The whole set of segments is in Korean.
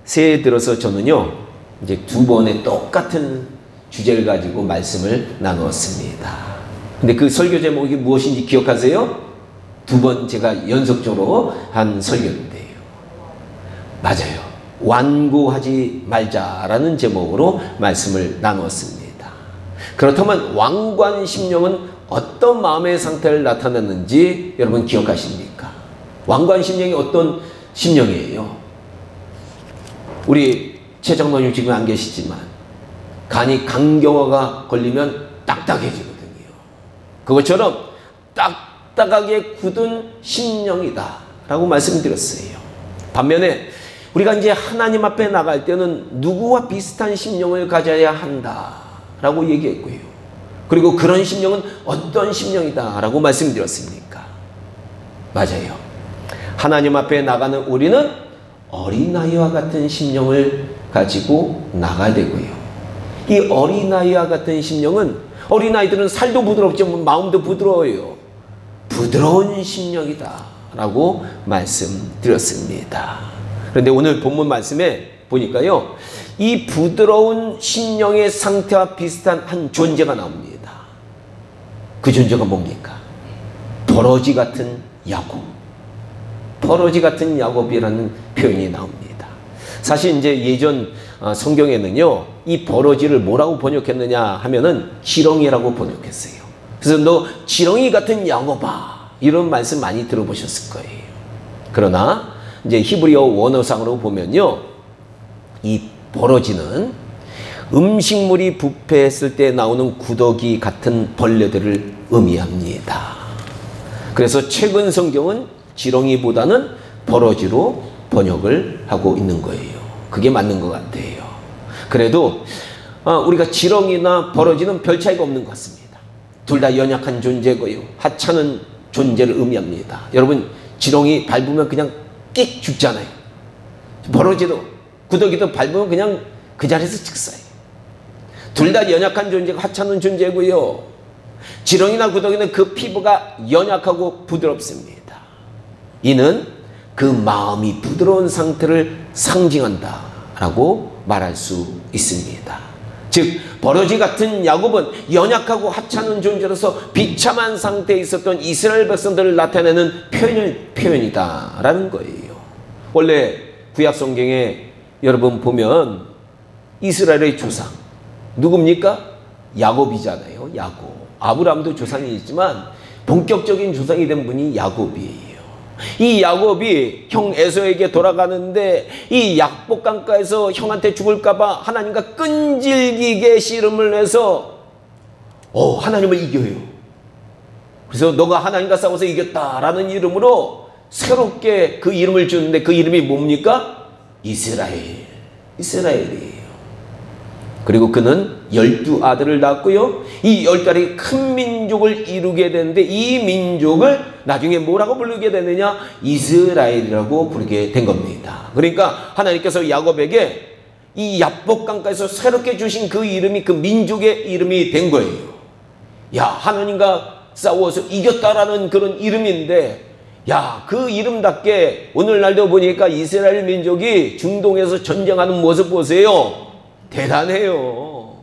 새해 들어서 저는요, 이제 두 번의 똑같은 주제를 가지고 말씀을 나누었습니다. 근데 그 설교 제목이 무엇인지 기억하세요? 두 번 제가 연속적으로 한 설교인데요. 맞아요. 완고하지 말자라는 제목으로 말씀을 나누었습니다. 그렇다면 왕관심령은 어떤 마음의 상태를 나타내는지 여러분 기억하십니까? 왕관심령이 어떤 심령이에요? 우리 최장로님 지금 안 계시지만 간이 강경화가 걸리면 딱딱해지거든요. 그것처럼 딱딱하게 굳은 심령이다 라고 말씀드렸어요. 반면에 우리가 이제 하나님 앞에 나갈 때는 누구와 비슷한 심령을 가져야 한다 라고 얘기했고요. 그리고 그런 심령은 어떤 심령이다 라고 말씀드렸습니까? 맞아요. 하나님 앞에 나가는 우리는 어린아이와 같은 심령을 가지고 나가야 되고요. 이 어린아이와 같은 심령은, 어린아이들은 살도 부드럽지만 마음도 부드러워요. 부드러운 심령이다 라고 말씀드렸습니다. 그런데 오늘 본문 말씀에 보니까요, 이 부드러운 심령의 상태와 비슷한 한 존재가 나옵니다. 그 존재가 뭡니까? 버러지 같은 야곱. 버러지 같은 야곱이라는 표현이 나옵니다. 사실 이제 예전 성경에는요, 이 버러지를 뭐라고 번역했느냐 하면은 지렁이라고 번역했어요. 그래서 너 지렁이 같은 야곱아, 이런 말씀 많이 들어보셨을 거예요. 그러나 이제 히브리어 원어상으로 보면요, 이 버러지는 음식물이 부패했을 때 나오는 구더기 같은 벌레들을 의미합니다. 그래서 최근 성경은 지렁이보다는 버러지로 번역을 하고 있는 거예요. 그게 맞는 것 같아요. 그래도 우리가 지렁이나 버러지는 별 차이가 없는 것 같습니다. 둘 다 연약한 존재고요, 하찮은 존재를 의미합니다. 여러분, 지렁이 밟으면 그냥 끽 죽잖아요. 버러지도 구더기도 밟으면 그냥 그 자리에서 즉사해요. 둘 다 연약한 존재가 하찮은 존재고요, 지렁이나 구더기는 그 피부가 연약하고 부드럽습니다. 이는 그 마음이 부드러운 상태를 상징한다 라고 말할 수 있습니다. 즉 버러지 같은 야곱은 연약하고 하찮은 존재로서 비참한 상태에 있었던 이스라엘 백성들을 나타내는 표현이다 라는 거예요. 원래 구약 성경에 여러분 보면 이스라엘의 조상 누굽니까? 야곱이잖아요. 야곱. 아브라함도 조상이 있지만 본격적인 조상이 된 분이 야곱이에요. 이 야곱이 형 에서에게 돌아가는데 이 약복 강가에서 형한테 죽을까봐 하나님과 끈질기게 씨름을 해서 하나님을 이겨요. 그래서 너가 하나님과 싸워서 이겼다라는 이름으로 새롭게 그 이름을 주는데 그 이름이 뭡니까? 이스라엘이에요. 그리고 그는 12아들을 낳았고요, 이 10딸이 큰 민족을 이루게 되는데 이 민족을 나중에 뭐라고 부르게 되느냐? 이스라엘이라고 부르게 된 겁니다. 그러니까 하나님께서 야곱에게 이 야복 강가에서 새롭게 주신 그 이름이 그 민족의 이름이 된 거예요. 야, 하나님과 싸워서 이겼다라는 그런 이름인데, 야, 그 이름답게 오늘날도 보니까 이스라엘 민족이 중동에서 전쟁하는 모습 보세요. 대단해요.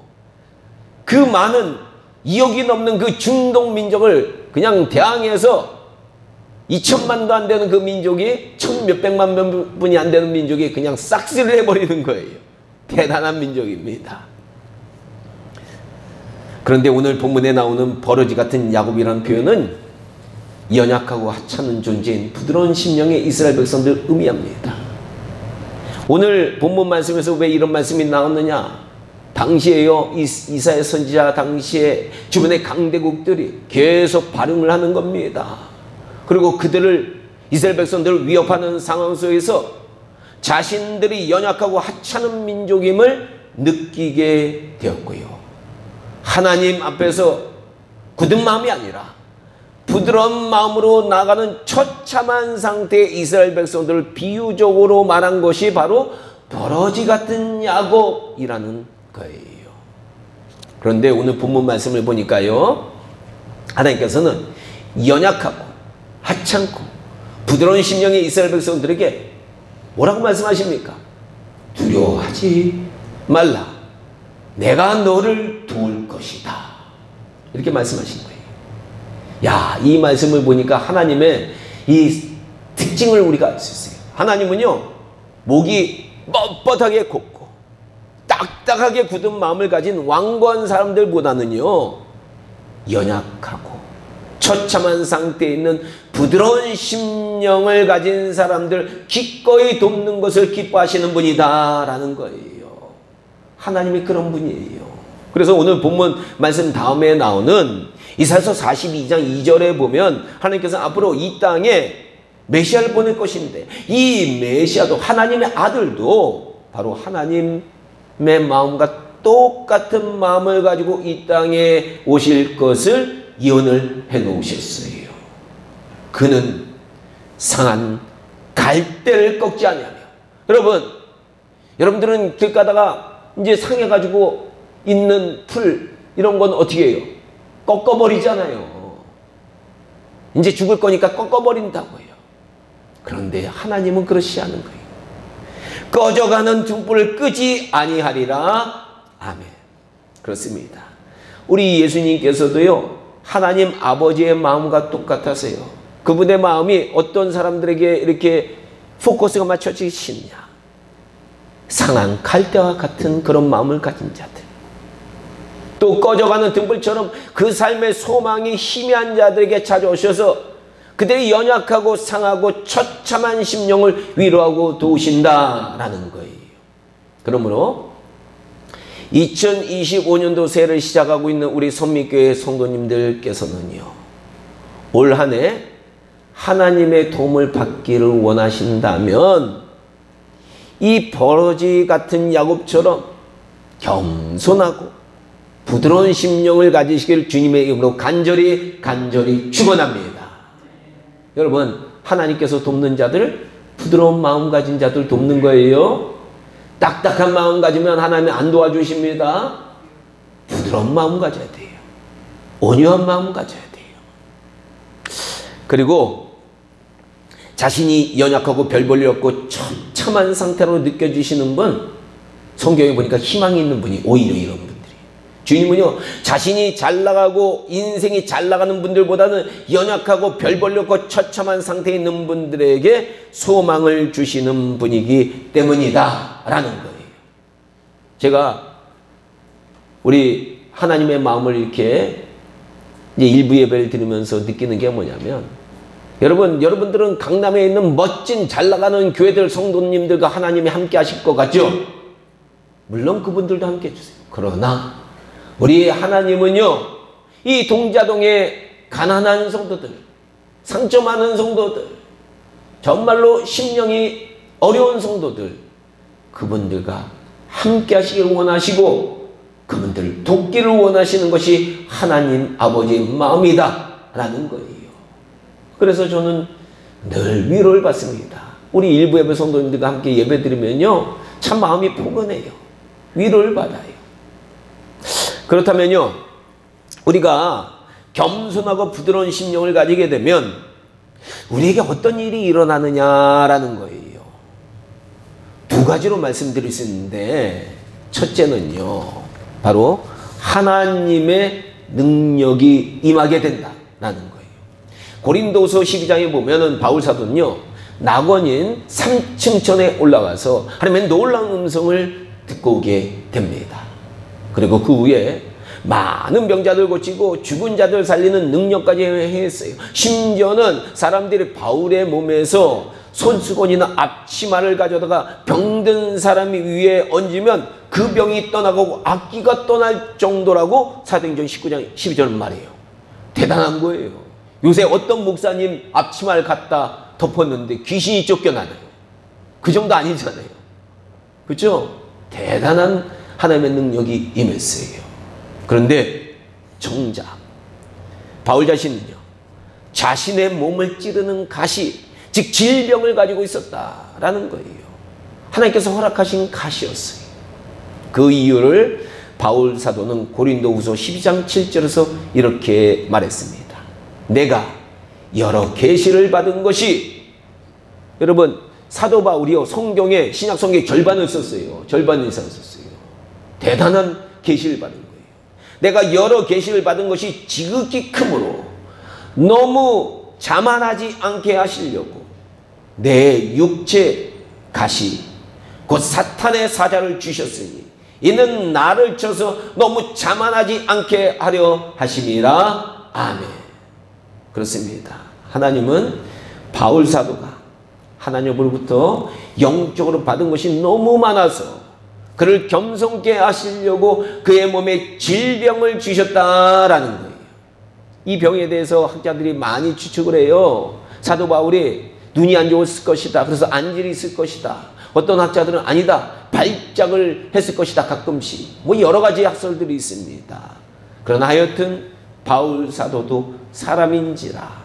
그 많은 2억이 넘는 그 중동 민족을 그냥 대항해서 2천만도 안 되는 그 민족이 1,몇백만 분이 안 되는 민족이 그냥 싹쓸이를 해버리는 거예요. 대단한 민족입니다. 그런데 오늘 본문에 나오는 버러지 같은 야곱이라는 표현은 연약하고 하찮은 존재인 부드러운 심령의 이스라엘 백성들을 의미합니다. 오늘 본문 말씀에서 왜 이런 말씀이 나왔느냐? 당시에요, 이사야 선지자 당시에 주변의 강대국들이 계속 발흥을 하는 겁니다. 그리고 그들을, 이스라엘 백성들을 위협하는 상황 속에서 자신들이 연약하고 하찮은 민족임을 느끼게 되었고요, 하나님 앞에서 굳은 마음이 아니라 부드러운 마음으로 나가는 처참한 상태의 이스라엘 백성들을 비유적으로 말한 것이 바로 버러지 같은 야곱이라는 거예요. 그런데 오늘 본문 말씀을 보니까요, 하나님께서는 연약하고 하찮고 부드러운 심령의 이스라엘 백성들에게 뭐라고 말씀하십니까? 두려워하지 말라. 내가 너를 도울 것이다. 이렇게 말씀하신 거예요. 야, 이 말씀을 보니까 하나님의 이 특징을 우리가 알 수 있어요. 하나님은요, 목이 뻣뻣하게 곱고 딱딱하게 굳은 마음을 가진 완고한 사람들보다는요, 연약하고 처참한 상태에 있는 부드러운 심령을 가진 사람들 기꺼이 돕는 것을 기뻐하시는 분이다라는 거예요. 하나님이 그런 분이에요. 그래서 오늘 본문 말씀 다음에 나오는 이사야서 42장 2절에 보면 하나님께서 앞으로 이 땅에 메시아를 보낼 것인데, 이 메시아도 하나님의 아들도 바로 하나님의 마음과 똑같은 마음을 가지고 이 땅에 오실 것을 예언을 해 놓으셨어요. 그는 상한 갈대를 꺾지 아니하며. 여러분들은 길 가다가 이제 상해가지고 있는 풀 이런 건 어떻게 해요? 꺾어버리잖아요. 이제 죽을 거니까 꺾어버린다고요. 그런데 하나님은 그렇지 않은 거예요. 꺼져가는 등불을 끄지 아니하리라. 아멘. 그렇습니다. 우리 예수님께서도요, 하나님 아버지의 마음과 똑같아서요, 그분의 마음이 어떤 사람들에게 이렇게 포커스가 맞춰지시냐, 상한 갈대와 같은 그런 마음을 가진 자들, 또 꺼져가는 등불처럼 그 삶의 소망이 희미한 자들에게 찾아오셔서 그들이 연약하고 상하고 처참한 심령을 위로하고 도우신다라는 거예요. 그러므로 2025년도 새해를 시작하고 있는 우리 선미교회 성도님들께서는요, 올 한 해 하나님의 도움을 받기를 원하신다면 이 버러지 같은 야곱처럼 겸손하고 부드러운 심령을 가지시길 주님의 이름으로 간절히 축원합니다. 여러분, 하나님께서 돕는 자들, 부드러운 마음 가진 자들 돕는 거예요. 딱딱한 마음 가지면 하나님이 안 도와주십니다. 부드러운 마음 가져야 돼요. 온유한 마음 가져야 돼요. 그리고 자신이 연약하고 별 볼 일 없고 처참한 상태로 느껴지시는 분, 성경에 보니까 희망이 있는 분이 오히려 이런 분들이. 주님은요, 자신이 잘 나가고 인생이 잘 나가는 분들보다는 연약하고 별 볼 일 없고 처참한 상태에 있는 분들에게 소망을 주시는 분이기 때문이다 라는 거예요. 제가 우리 하나님의 마음을 이렇게 이제 일부 예배를 드리면서 느끼는 게 뭐냐면, 여러분들은 강남에 있는 멋진 잘 나가는 교회들 성도님들과 하나님이 함께 하실 것 같죠? 물론 그분들도 함께 해주세요. 그러나 우리 하나님은요, 이 동자동의 가난한 성도들, 상처 많은 성도들, 정말로 심령이 어려운 성도들, 그분들과 함께 하시길 원하시고 그분들을 돕기를 원하시는 것이 하나님 아버지의 마음이다 라는 거예요. 그래서 저는 늘 위로를 받습니다. 우리 일부 예배 성도님들과 함께 예배 드리면요, 참 마음이 포근해요. 위로를 받아요. 그렇다면요, 우리가 겸손하고 부드러운 심령을 가지게 되면 우리에게 어떤 일이 일어나느냐라는 거예요. 두 가지로 말씀드릴 수 있는데, 첫째는요, 바로 하나님의 능력이 임하게 된다라는 거예요. 고린도서 12장에 보면은 바울 사도는요, 낙원인 3층천에 올라가서 하나님의 놀라운 음성을 듣고 오게 됩니다. 그리고 그 후에 많은 병자들 고치고 죽은 자들 살리는 능력까지 했어요. 심지어는 사람들이 바울의 몸에서 손수건이나 앞치마를 가져다가 병든 사람이 위에 얹으면 그 병이 떠나가고 악기가 떠날 정도라고 사도행전 19장 12절은 말이에요. 대단한 거예요. 요새 어떤 목사님 앞치마를 갖다 덮었는데 귀신이 쫓겨나네요. 그 정도 아니잖아요. 그렇죠? 대단한 하나님의 능력이 임했어요. 그런데 정작 바울 자신은요, 자신의 몸을 찌르는 가시, 즉 질병을 가지고 있었다라는 거예요. 하나님께서 허락하신 가시였어요. 그 이유를 바울 사도는 고린도후서 12장 7절에서 이렇게 말했습니다. 내가 여러 계시를 받은 것이, 여러분 사도 바울이요, 성경에, 신약 성경의 절반을 썼어요. 절반 이상 썼어요. 대단한 계시를 받은 거예요. 내가 여러 계시를 받은 것이 지극히 크므로 너무 자만하지 않게 하시려고 내 육체 가시 곧 사탄의 사자를 주셨으니 이는 나를 쳐서 너무 자만하지 않게 하려 하심이라. 아멘. 그렇습니다. 하나님은 바울 사도가 하나님으로부터 영적으로 받은 것이 너무 많아서 그를 겸손케 하시려고 그의 몸에 질병을 주셨다라는 거예요. 이 병에 대해서 학자들이 많이 추측을 해요. 사도 바울이 눈이 안 좋았을 것이다. 그래서 안질이 있을 것이다. 어떤 학자들은 아니다, 발작을 했을 것이다. 가끔씩 뭐 여러 가지 학설들이 있습니다. 그러나 하여튼 바울 사도도 사람인지라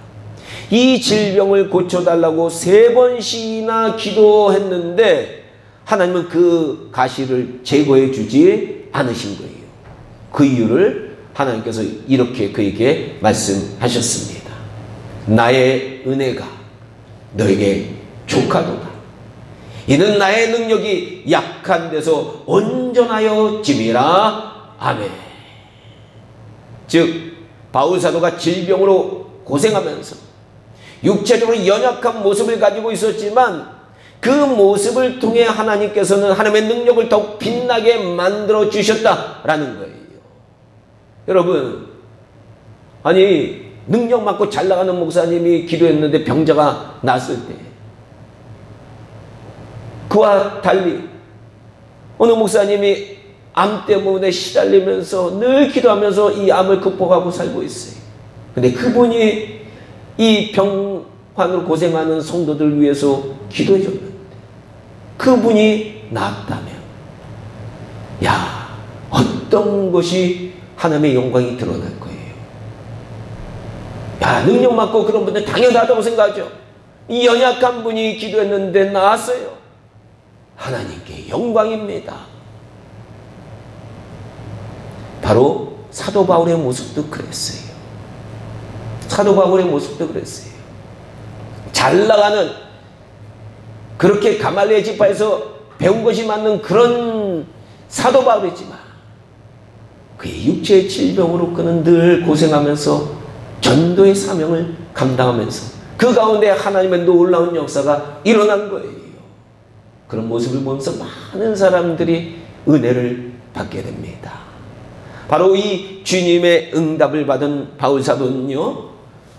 이 질병을 고쳐달라고 3번씩이나 기도했는데 하나님은 그 가시를 제거해 주지 않으신 거예요. 그 이유를 하나님께서 이렇게 그에게 말씀하셨습니다. 나의 은혜가 너에게 족하도다. 이는 나의 능력이 약한 데서 온전하여 짐이라. 아멘. 즉 바울 사도가 질병으로 고생하면서 육체적으로 연약한 모습을 가지고 있었지만 그 모습을 통해 하나님께서는 하나님의 능력을 더욱 빛나게 만들어 주셨다라는 거예요. 여러분, 아니 능력 많고 잘 나가는 목사님이 기도했는데 병자가 났을 때 그와 달리 어느 목사님이 암 때문에 시달리면서 늘 기도하면서 이 암을 극복하고 살고 있어요. 근데 그분이 이 병환으로 고생하는 성도들 위해서 기도해 줬는데 그분이 나았다면 야, 어떤 것이 하나님의 영광이 드러날 거예요. 야, 능력 많고 그런 분들 당연하다고 생각하죠. 이 연약한 분이 기도했는데 나았어요. 하나님께 영광입니다. 바로 사도 바울의 모습도 그랬어요. 사도 바울의 모습도 그랬어요. 잘 나가는 그렇게 가말리엘 지파에서 배운 것이 맞는 그런 사도 바울이지만 그의 육체의 질병으로 그는 늘 고생하면서 전도의 사명을 감당하면서 그 가운데 하나님의 놀라운 역사가 일어난 거예요. 그런 모습을 보면서 많은 사람들이 은혜를 받게 됩니다. 바로 이 주님의 응답을 받은 바울 사도는요,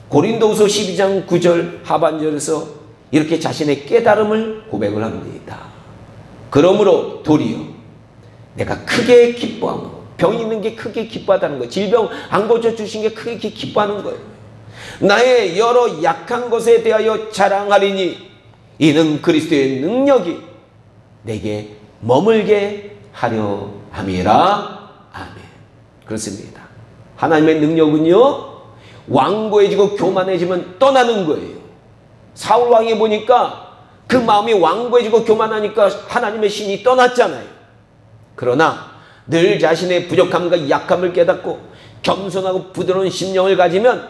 고린도후서 12장 9절 하반절에서 이렇게 자신의 깨달음을 고백을 합니다. 그러므로 도리어 내가 크게 기뻐하고, 병이 있는 게 크게 기뻐하다는 거예요. 질병 안 고쳐주신 게 크게 기뻐하는 거예요. 나의 여러 약한 것에 대하여 자랑하리니 이는 그리스도의 능력이 내게 머물게 하려 함이라. 아멘. 그렇습니다. 하나님의 능력은요, 완고해지고 교만해지면 떠나는 거예요. 사울 왕이 보니까 그 마음이 완고해지고 교만하니까 하나님의 신이 떠났잖아요. 그러나 늘 자신의 부족함과 약함을 깨닫고 겸손하고 부드러운 심령을 가지면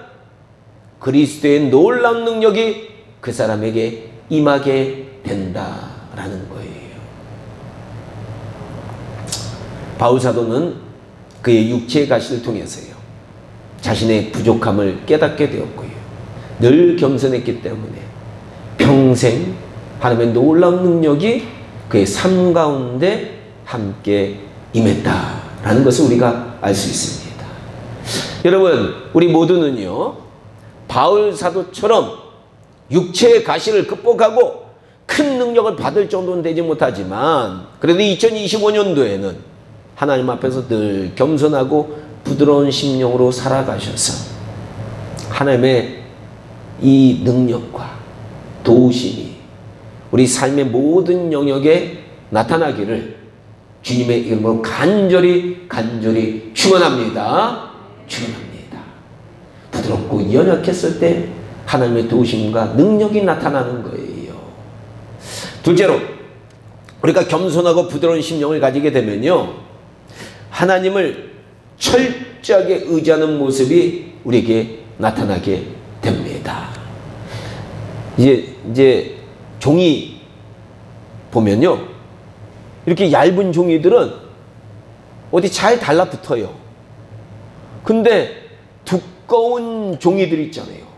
그리스도의 놀라운 능력이 그 사람에게 임하게 된다라는 거예요. 바울 사도는 그의 육체의 가시를 통해서요, 자신의 부족함을 깨닫게 되었고요, 늘 겸손했기 때문에 평생 하나님의 놀라운 능력이 그의 삶 가운데 함께 임했다라는 것을 우리가 알 수 있습니다. 여러분, 우리 모두는요, 바울 사도처럼 육체의 가시를 극복하고 큰 능력을 받을 정도는 되지 못하지만 그래도 2025년도에는 하나님 앞에서 늘 겸손하고 부드러운 심령으로 살아가셔서 하나님의 이 능력과 도우심이 우리 삶의 모든 영역에 나타나기를 주님의 이름으로 간절히 축원합니다. 축원합니다. 부드럽고 연약했을 때 하나님의 도우심과 능력이 나타나는 거예요. 둘째로, 우리가 겸손하고 부드러운 심령을 가지게 되면요, 하나님을 철저하게 의지하는 모습이 우리에게 나타나게 됩니다. 이제 종이 보면요, 이렇게 얇은 종이들은 어디 잘 달라붙어요. 근데 두꺼운 종이들 있잖아요.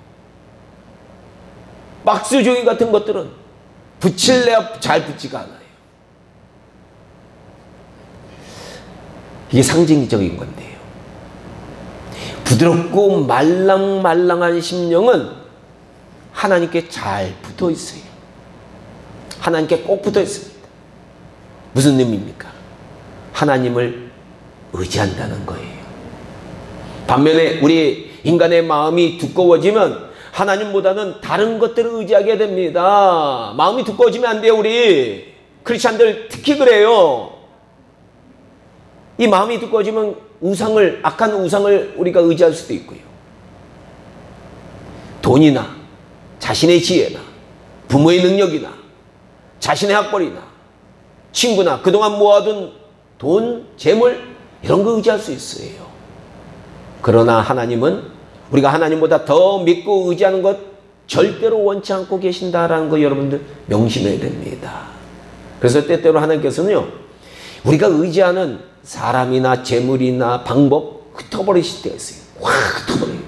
박스 종이 같은 것들은 붙일래야 잘 붙지가 않아요. 이게 상징적인 건데요. 부드럽고 말랑말랑한 심령은 하나님께 잘 붙어 있어요. 하나님께 꼭 붙어 있습니다. 무슨 의미입니까? 하나님을 의지한다는 거예요. 반면에 우리 인간의 마음이 두꺼워지면 하나님보다는 다른 것들을 의지하게 됩니다. 마음이 두꺼워지면 안 돼요. 우리 크리스찬들 특히 그래요. 이 마음이 두꺼워지면 악한 우상을 우리가 의지할 수도 있고요. 돈이나 자신의 지혜나 부모의 능력이나 자신의 학벌이나 친구나 그동안 모아둔 돈, 재물 이런 거 의지할 수 있어요. 그러나 하나님은 우리가 하나님보다 더 믿고 의지하는 것 절대로 원치 않고 계신다라는 거 여러분들 명심해야 됩니다. 그래서 때때로 하나님께서는요, 우리가 의지하는 사람이나 재물이나 방법 흩어버리실 때가 있어요. 확 흩어버려요.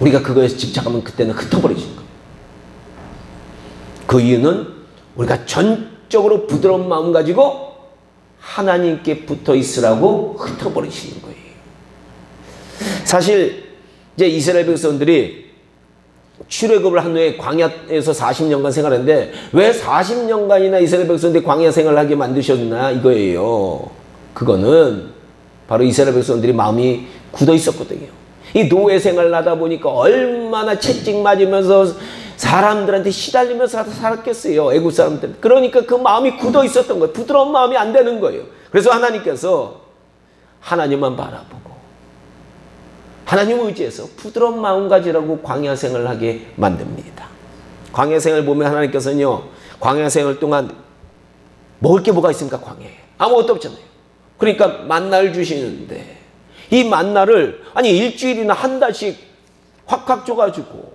우리가 그거에 집착하면 그때는 흩어버리시는 거예요. 그 이유는 우리가 전적으로 부드러운 마음 가지고 하나님께 붙어 있으라고 흩어버리시는 거예요. 사실 이제 이스라엘 백성들이 출애굽을 한 후에 광야에서 40년간 생활했는데 왜 40년간이나 이스라엘 백성들이 광야 생활을 하게 만드셨나 이거예요. 그거는 바로 이스라엘 백성들이 마음이 굳어 있었거든요. 이 노예 생활을 하다 보니까 얼마나 채찍 맞으면서 사람들한테 시달리면서 살았겠어요. 애국 사람들. 그러니까 그 마음이 굳어 있었던 거예요. 부드러운 마음이 안 되는 거예요. 그래서 하나님께서 하나님만 바라보고 하나님을 의지해서 부드러운 마음 가지라고 광야 생활을 하게 만듭니다. 광야 생활 보면 하나님께서는요, 광야 생활 동안 먹을 게 뭐가 있습니까? 광야에 아무것도 없잖아요. 그러니까 만나를 주시는데 이 만나를 일주일이나 한 달씩 확확 줘가지고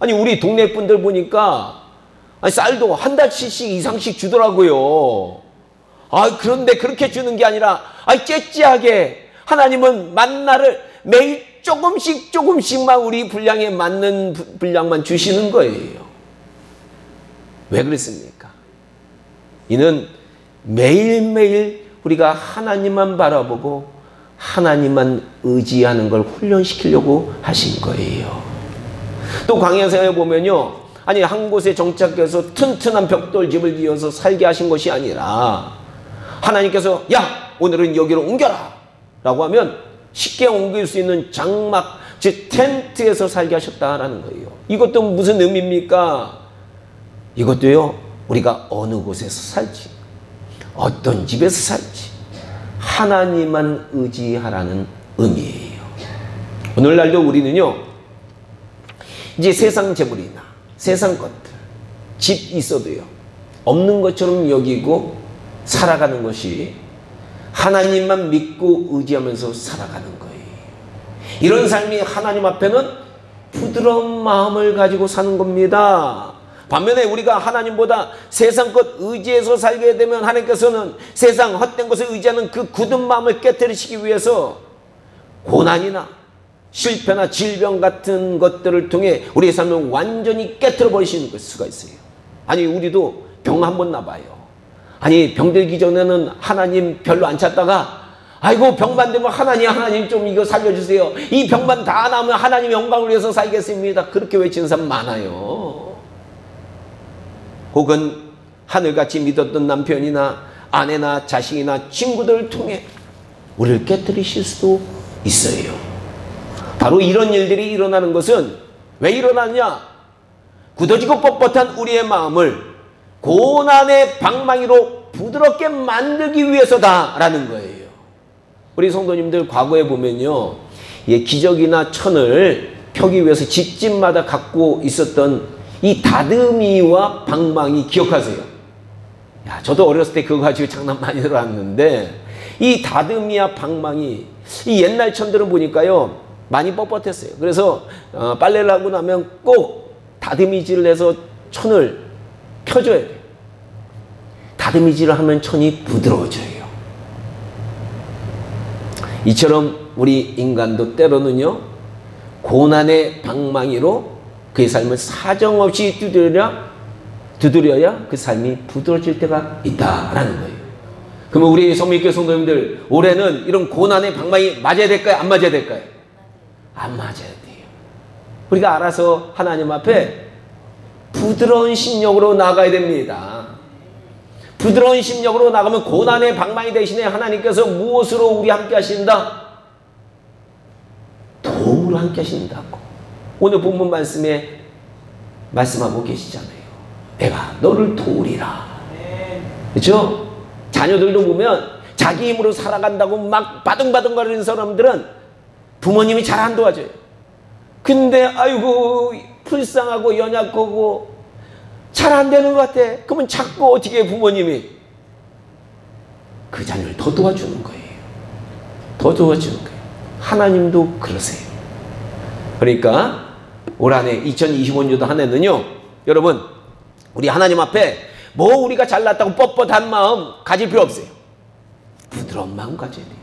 우리 동네 분들 보니까 쌀도 한 달씩 이상씩 주더라고요. 그런데 그렇게 주는 게 아니라 째째하게 하나님은 만나를 매일 조금씩만 우리 분량에 맞는 분량만 주시는 거예요. 왜 그랬습니까? 이는 매일매일 우리가 하나님만 바라보고 하나님만 의지하는 걸 훈련시키려고 하신 거예요. 또 광야 생활에 보면요, 한 곳에 정착해서 튼튼한 벽돌집을 지어서 살게 하신 것이 아니라 하나님께서 야 오늘은 여기로 옮겨라 라고 하면 쉽게 옮길 수 있는 장막, 즉 텐트에서 살게 하셨다라는 거예요. 이것도 무슨 의미입니까? 이것도요, 우리가 어느 곳에서 살지, 어떤 집에서 살지 하나님만 의지하라는 의미예요. 오늘날도 우리는요, 이제 세상 재물이나 세상 것들, 집 있어도요, 없는 것처럼 여기고 살아가는 것이 하나님만 믿고 의지하면서 살아가는 거예요. 이런 삶이 하나님 앞에는 부드러운 마음을 가지고 사는 겁니다. 반면에 우리가 하나님보다 세상 것 의지해서 살게 되면 하나님께서는 세상 헛된 것을 의지하는 그 굳은 마음을 깨뜨리시기 위해서 고난이나 실패나 질병 같은 것들을 통해 우리의 삶을 완전히 깨뜨려 버리시는 수가 있어요. 우리도 병 한번 나봐요. 병들기 전에는 하나님 별로 안 찾다가 병만 되면 하나님 좀 이거 살려주세요. 이 병만 다 나으면 하나님 영광을 위해서 살겠습니다. 그렇게 외치는 사람 많아요. 혹은 하늘같이 믿었던 남편이나 아내나 자식이나 친구들을 통해 우리를 깨뜨리실 수도 있어요. 바로 이런 일들이 일어나는 것은 왜 일어나느냐? 굳어지고 뻣뻣한 우리의 마음을 고난의 방망이로 부드럽게 만들기 위해서다라는 거예요. 우리 성도님들 과거에 보면요, 기적이나 천을 펴기 위해서 집집마다 갖고 있었던 이 다듬이와 방망이 기억하세요? 저도 어렸을 때 그거 가지고 장난 많이 들어왔는데 이 다듬이와 방망이, 이 옛날 천들은 보니까요 많이 뻣뻣했어요. 그래서 빨래를 하고 나면 꼭 다듬이질을 해서 천을 펴줘야 돼요. 다듬이질을 하면 천이 부드러워져요. 이처럼 우리 인간도 때로는요, 고난의 방망이로 그의 삶을 사정없이 두드려야 그 삶이 부드러워질 때가 있다라는 거예요. 그러면 우리 성민교회 성도님들, 올해는 이런 고난의 방망이 맞아야 될까요? 안 맞아야 될까요? 안 맞아야 돼요. 우리가 알아서 하나님 앞에 부드러운 심령으로 나가야 됩니다. 부드러운 심령으로 나가면 고난의 방망이 대신에 하나님께서 무엇으로 우리 함께 하신다? 도움으로 함께 하신다고 오늘 본문 말씀에 말씀하고 계시잖아요. 내가 너를 도우리라. 그렇죠? 자녀들도 보면 자기 힘으로 살아간다고 막 바둥바둥거리는 사람들은 부모님이 잘 안 도와줘요. 근데 아이고 불쌍하고 연약하고 잘 안 되는 것 같아. 그러면 자꾸 어떻게 해, 부모님이 그 자녀를 더 도와주는 거예요. 더 도와주는 거예요. 하나님도 그러세요. 그러니까 올 한 해 2025년도 한 해는요, 여러분 우리 하나님 앞에 뭐 우리가 잘났다고 뻣뻣한 마음 가질 필요 없어요. 부드러운 마음 가져야 돼요.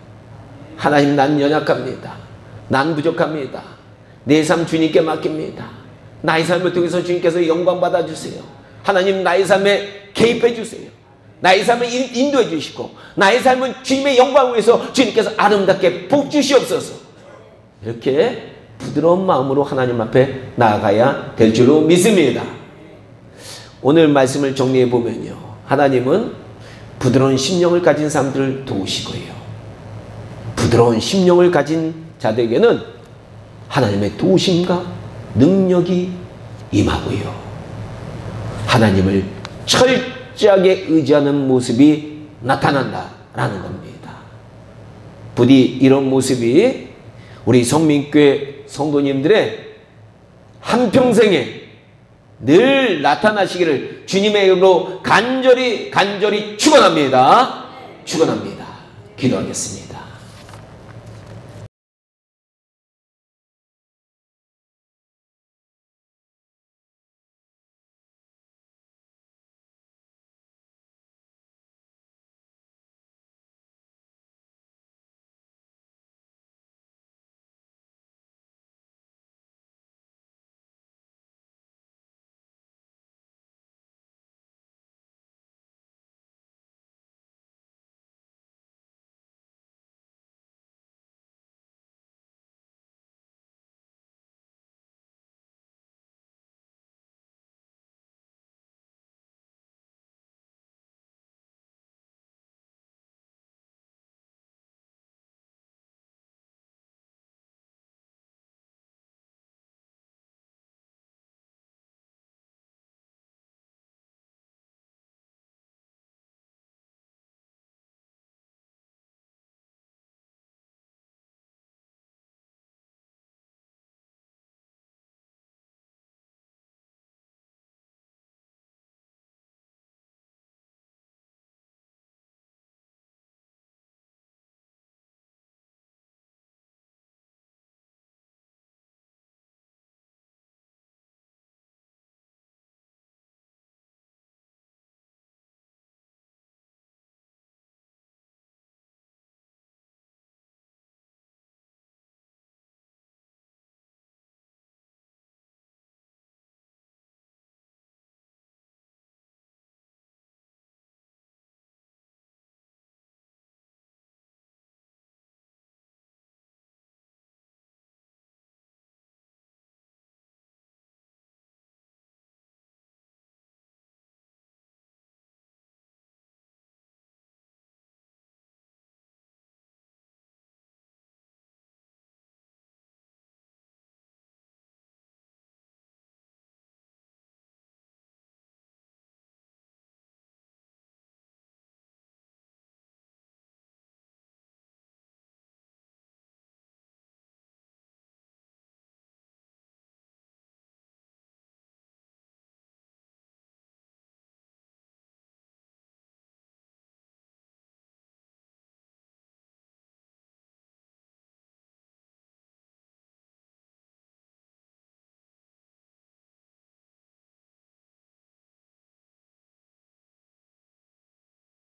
하나님, 난 연약합니다. 난 부족합니다. 내 삶 주님께 맡깁니다. 나의 삶을 통해서 주님께서 영광 받아주세요. 하나님, 나의 삶에 개입해 주세요. 나의 삶을 인도해 주시고 나의 삶은 주님의 영광을 위해서 주님께서 아름답게 복 주시옵소서. 이렇게 부드러운 마음으로 하나님 앞에 나아가야 될 줄로 믿습니다. 오늘 말씀을 정리해 보면요, 하나님은 부드러운 심령을 가진 사람들을 도우시고요, 부드러운 심령을 가진 자들에게는 하나님의 도우심과 능력이 임하고요, 하나님을 철저하게 의지하는 모습이 나타난다라는 겁니다. 부디 이런 모습이 우리 성민교회 성도님들의 한평생에 늘 나타나시기를 주님의 이름으로 간절히 축원합니다. 축원합니다. 기도하겠습니다.